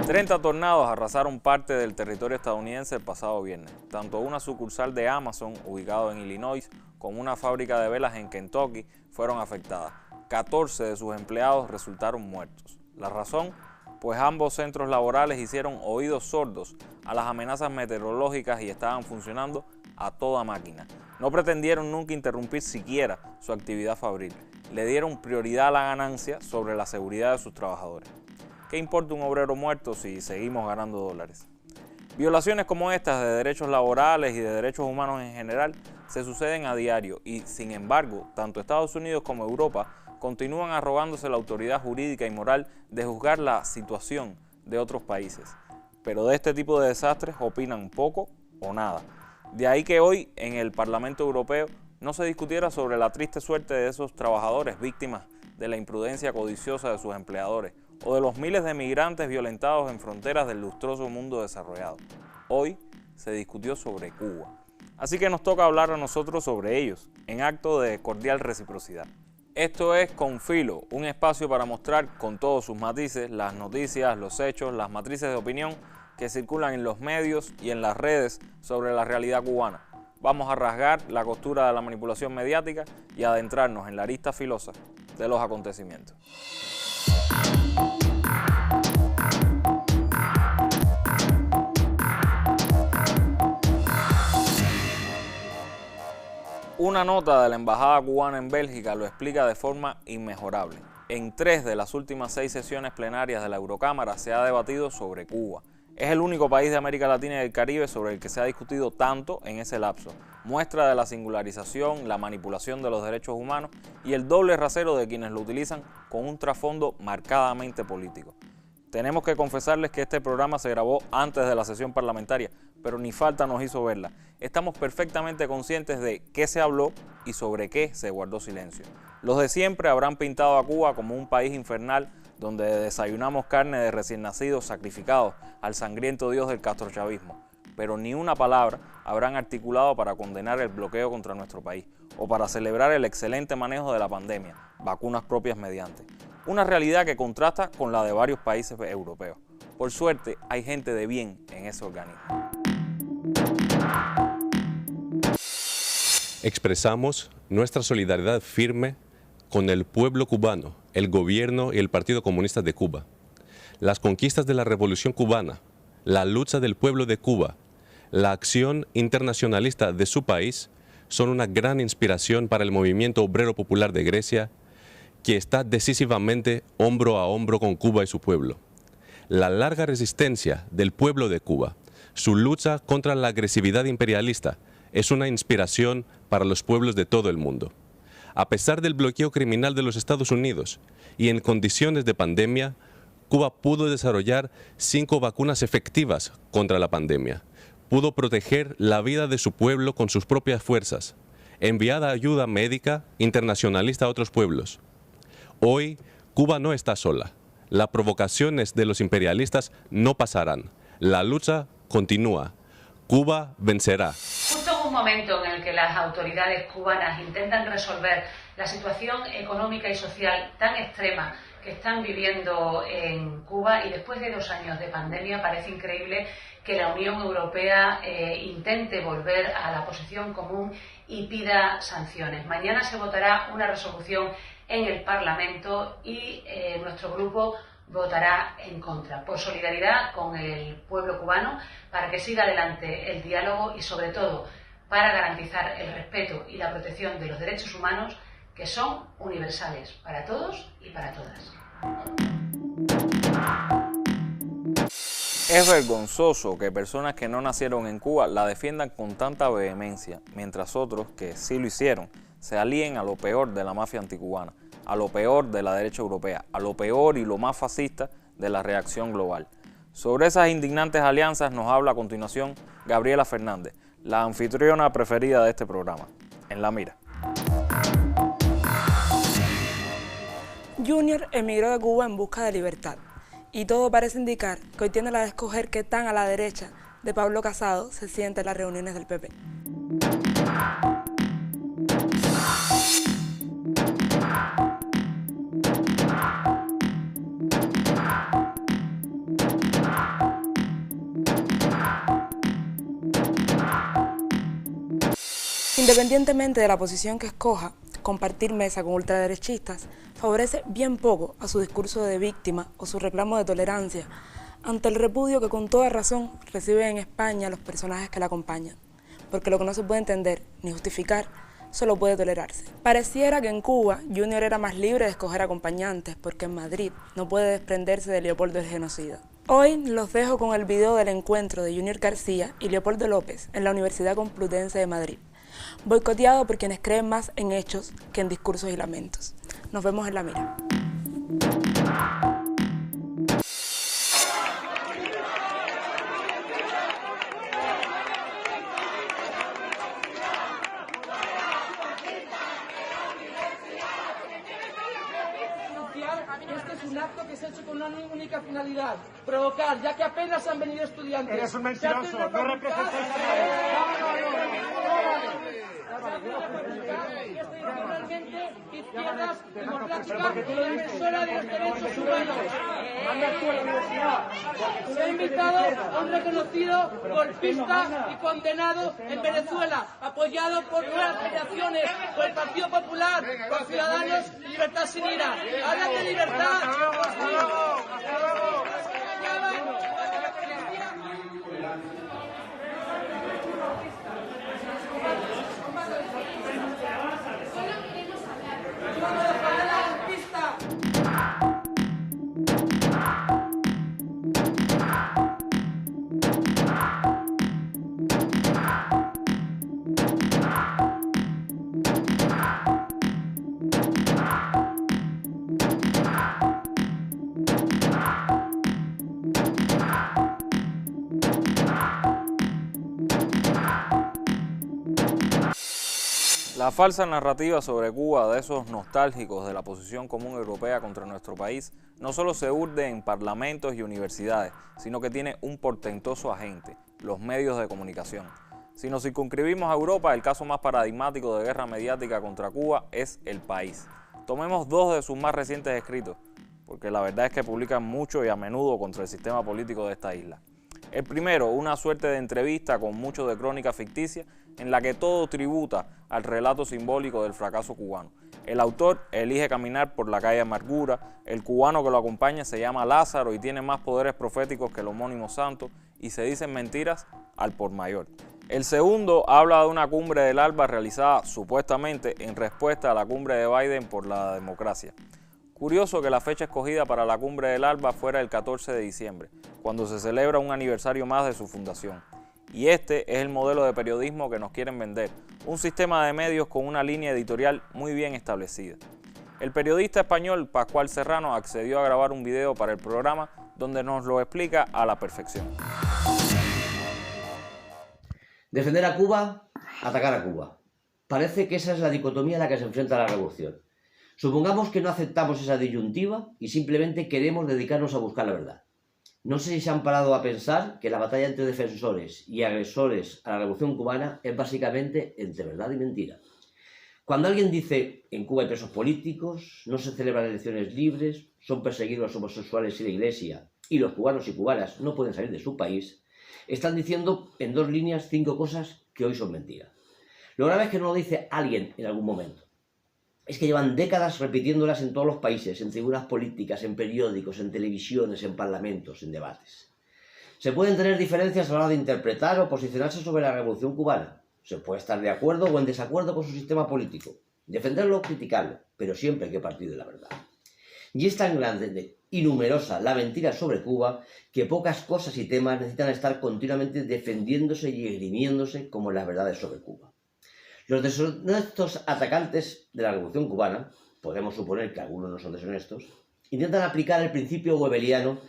30 tornados arrasaron parte del territorio estadounidense el pasado viernes. Tanto una sucursal de Amazon, ubicado en Illinois, como una fábrica de velas en Kentucky fueron afectadas. 14 de sus empleados resultaron muertos. ¿La razón? Pues ambos centros laborales hicieron oídos sordos a las amenazas meteorológicas y estaban funcionando a toda máquina. No pretendieron nunca interrumpir siquiera su actividad fabril. Le dieron prioridad a la ganancia sobre la seguridad de sus trabajadores. ¿Qué importa un obrero muerto si seguimos ganando dólares? Violaciones como estas de derechos laborales y de derechos humanos en general se suceden a diario y, sin embargo, tanto Estados Unidos como Europa continúan arrogándose la autoridad jurídica y moral de juzgar la situación de otros países. Pero de este tipo de desastres opinan poco o nada. De ahí que hoy en el Parlamento Europeo no se discutiera sobre la triste suerte de esos trabajadores víctimas de la imprudencia codiciosa de sus empleadores o de los miles de migrantes violentados en fronteras del lustroso mundo desarrollado. Hoy se discutió sobre Cuba. Así que nos toca hablar a nosotros sobre ellos, en acto de cordial reciprocidad. Esto es Con Filo, un espacio para mostrar con todos sus matices las noticias, los hechos, las matrices de opinión que circulan en los medios y en las redes sobre la realidad cubana. Vamos a rasgar la costura de la manipulación mediática y adentrarnos en la arista filosa de los acontecimientos. Una nota de la Embajada cubana en Bélgica lo explica de forma inmejorable. En 3 de las últimas 6 sesiones plenarias de la Eurocámara se ha debatido sobre Cuba. Es el único país de América Latina y del Caribe sobre el que se ha discutido tanto en ese lapso. Muestra de la singularización, la manipulación de los derechos humanos y el doble rasero de quienes lo utilizan con un trasfondo marcadamente político. Tenemos que confesarles que este programa se grabó antes de la sesión parlamentaria, pero ni falta nos hizo verla. Estamos perfectamente conscientes de qué se habló y sobre qué se guardó silencio. Los de siempre habrán pintado a Cuba como un país infernal donde desayunamos carne de recién nacidos sacrificados al sangriento dios del castrochavismo, pero ni una palabra habrán articulado para condenar el bloqueo contra nuestro país o para celebrar el excelente manejo de la pandemia, vacunas propias mediante. Una realidad que contrasta con la de varios países europeos. Por suerte, hay gente de bien en ese organismo. Expresamos nuestra solidaridad firme con el pueblo cubano, el gobierno y el Partido Comunista de Cuba. Las conquistas de la Revolución Cubana, la lucha del pueblo de Cuba, la acción internacionalista de su país son una gran inspiración para el movimiento obrero popular de Grecia, que está decisivamente hombro a hombro con Cuba y su pueblo. La larga resistencia del pueblo de Cuba, su lucha contra la agresividad imperialista, es una inspiración para los pueblos de todo el mundo. A pesar del bloqueo criminal de los Estados Unidos y en condiciones de pandemia, Cuba pudo desarrollar 5 vacunas efectivas contra la pandemia. Pudo proteger la vida de su pueblo con sus propias fuerzas. Enviada ayuda médica internacionalista a otros pueblos. Hoy, Cuba no está sola. Las provocaciones de los imperialistas no pasarán. La lucha continúa. Cuba vencerá. Justo en un momento en el que las autoridades cubanas intentan resolver la situación económica y social tan extrema que están viviendo en Cuba y después de 2 años de pandemia, parece increíble que la Unión Europea intente volver a la posición común y pida sanciones. Mañana se votará una resolución en el Parlamento y nuestro grupo votará en contra, por solidaridad con el pueblo cubano, para que siga adelante el diálogo y, sobre todo, para garantizar el respeto y la protección de los derechos humanos, que son universales para todos y para todas. Es vergonzoso que personas que no nacieron en Cuba la defiendan con tanta vehemencia, mientras otros, que sí lo hicieron, se alíen a lo peor de la mafia anticubana, a lo peor de la derecha europea, a lo peor y lo más fascista de la reacción global. Sobre esas indignantes alianzas nos habla a continuación Gabriela Fernández, la anfitriona preferida de este programa. En la mira. Junior emigró de Cuba en busca de libertad, y todo parece indicar que hoy tiene la de escoger qué tan a la derecha de Pablo Casado se siente en las reuniones del PP. Independientemente de la posición que escoja, compartir mesa con ultraderechistas favorece bien poco a su discurso de víctima o su reclamo de tolerancia ante el repudio que con toda razón reciben en España los personajes que la acompañan, porque lo que no se puede entender ni justificar solo puede tolerarse. Pareciera que en Cuba Junior era más libre de escoger acompañantes, porque en Madrid no puede desprenderse de Leopoldo el genocida. Hoy los dejo con el video del encuentro de Junior García y Leopoldo López en la Universidad Complutense de Madrid, boicoteado por quienes creen más en hechos que en discursos y lamentos. Nos vemos en la mira. Este es un acto que se ha hecho con una única finalidad: provocar, ya que apenas han venido estudiantes. Eres un mentiroso, no representas institucionalmente izquierdas democráticas y defensora de los derechos humanos. Se ha invitado a un reconocido golpista y condenado en Venezuela, apoyado por nuevas generaciones, por el Partido Popular, por Ciudadanos y Libertad Sin Ira. ¡Hablan de libertad! La falsa narrativa sobre Cuba de esos nostálgicos de la posición común europea contra nuestro país no solo se urde en parlamentos y universidades, sino que tiene un portentoso agente, los medios de comunicación. Si nos circunscribimos a Europa, el caso más paradigmático de guerra mediática contra Cuba es El País. Tomemos dos de sus más recientes escritos, porque la verdad es que publican mucho y a menudo contra el sistema político de esta isla. El primero, una suerte de entrevista con mucho de crónica ficticia, en la que todo tributa al relato simbólico del fracaso cubano. El autor elige caminar por la calle Amargura, el cubano que lo acompaña se llama Lázaro y tiene más poderes proféticos que el homónimo santo, y se dicen mentiras al por mayor. El segundo habla de una cumbre del ALBA realizada supuestamente en respuesta a la cumbre de Biden por la democracia. Curioso que la fecha escogida para la cumbre del ALBA fuera el 14 de diciembre, cuando se celebra un aniversario más de su fundación. Y este es el modelo de periodismo que nos quieren vender, un sistema de medios con una línea editorial muy bien establecida. El periodista español Pascual Serrano accedió a grabar un video para el programa donde nos lo explica a la perfección. Defender a Cuba, atacar a Cuba. Parece que esa es la dicotomía a la que se enfrenta la revolución. Supongamos que no aceptamos esa disyuntiva y simplemente queremos dedicarnos a buscar la verdad. No sé si se han parado a pensar que la batalla entre defensores y agresores a la revolución cubana es básicamente entre verdad y mentira. Cuando alguien dice en Cuba hay presos políticos, no se celebran elecciones libres, son perseguidos los homosexuales y la iglesia, y los cubanos y cubanas no pueden salir de su país, están diciendo en dos líneas 5 cosas que hoy son mentiras. Lo grave es que no lo dice alguien en algún momento. Es que llevan décadas repitiéndolas en todos los países, en tribunas políticas, en periódicos, en televisiones, en parlamentos, en debates. Se pueden tener diferencias a la hora de interpretar o posicionarse sobre la revolución cubana. Se puede estar de acuerdo o en desacuerdo con su sistema político, defenderlo o criticarlo, pero siempre hay que partir de la verdad. Y es tan grande y numerosa la mentira sobre Cuba que pocas cosas y temas necesitan estar continuamente defendiéndose y esgrimiéndose como las verdades sobre Cuba. Los deshonestos atacantes de la revolución cubana, podemos suponer que algunos no son deshonestos, intentan aplicar el principio weberiano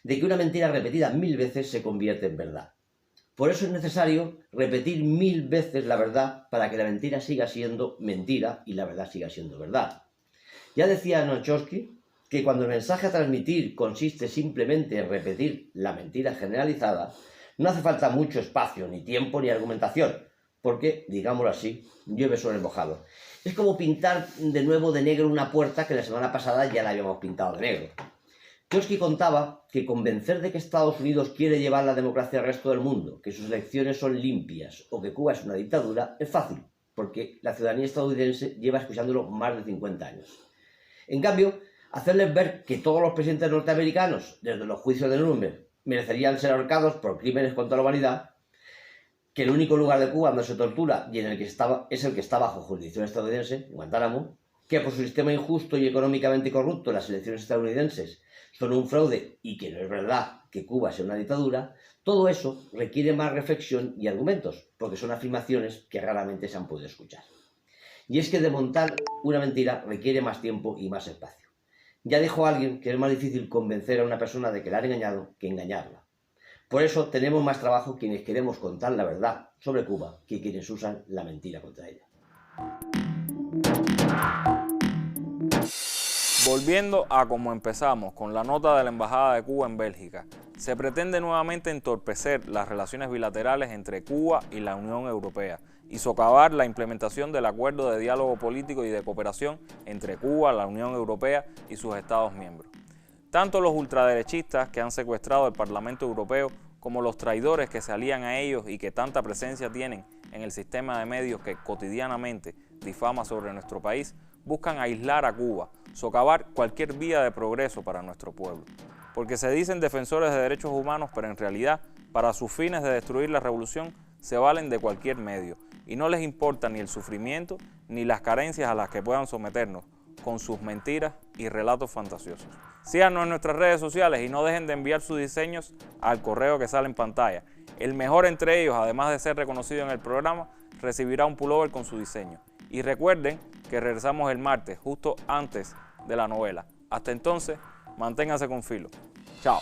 de que una mentira repetida 1000 veces se convierte en verdad. Por eso es necesario repetir 1000 veces la verdad para que la mentira siga siendo mentira y la verdad siga siendo verdad. Ya decía Nochotsky que cuando el mensaje a transmitir consiste simplemente en repetir la mentira generalizada, no hace falta mucho espacio, ni tiempo, ni argumentación, porque, digámoslo así, llueve sobre el mojado. Es como pintar de nuevo de negro una puerta que la semana pasada ya la habíamos pintado de negro. Trotsky contaba que convencer de que Estados Unidos quiere llevar la democracia al resto del mundo, que sus elecciones son limpias o que Cuba es una dictadura, es fácil. porque la ciudadanía estadounidense lleva escuchándolo más de 50 años. En cambio, hacerles ver que todos los presidentes norteamericanos, desde los juicios de Nuremberg, merecerían ser ahorcados por crímenes contra la humanidad, que el único lugar de Cuba donde se tortura y en el que es el que está bajo jurisdicción estadounidense, Guantánamo, que por su sistema injusto y económicamente corrupto las elecciones estadounidenses son un fraude y que no es verdad que Cuba sea una dictadura, todo eso requiere más reflexión y argumentos, porque son afirmaciones que raramente se han podido escuchar. Y es que desmontar una mentira requiere más tiempo y más espacio. Ya dijo alguien que es más difícil convencer a una persona de que la han engañado que engañarla. Por eso tenemos más trabajo quienes queremos contar la verdad sobre Cuba que quienes usan la mentira contra ella. Volviendo a como empezamos, con la nota de la Embajada de Cuba en Bélgica, se pretende nuevamente entorpecer las relaciones bilaterales entre Cuba y la Unión Europea y socavar la implementación del acuerdo de diálogo político y de cooperación entre Cuba, la Unión Europea y sus Estados miembros. Tanto los ultraderechistas que han secuestrado el Parlamento Europeo como los traidores que se alían a ellos y que tanta presencia tienen en el sistema de medios que cotidianamente difama sobre nuestro país, buscan aislar a Cuba, socavar cualquier vía de progreso para nuestro pueblo. Porque se dicen defensores de derechos humanos, pero en realidad, para sus fines de destruir la revolución, se valen de cualquier medio y no les importa ni el sufrimiento ni las carencias a las que puedan someternos con sus mentiras y relatos fantasiosos. Síganos en nuestras redes sociales y no dejen de enviar sus diseños al correo que sale en pantalla. El mejor entre ellos, además de ser reconocido en el programa, recibirá un pullover con su diseño. Y recuerden que regresamos el martes, justo antes de la novela. Hasta entonces, manténganse con filo. Chao.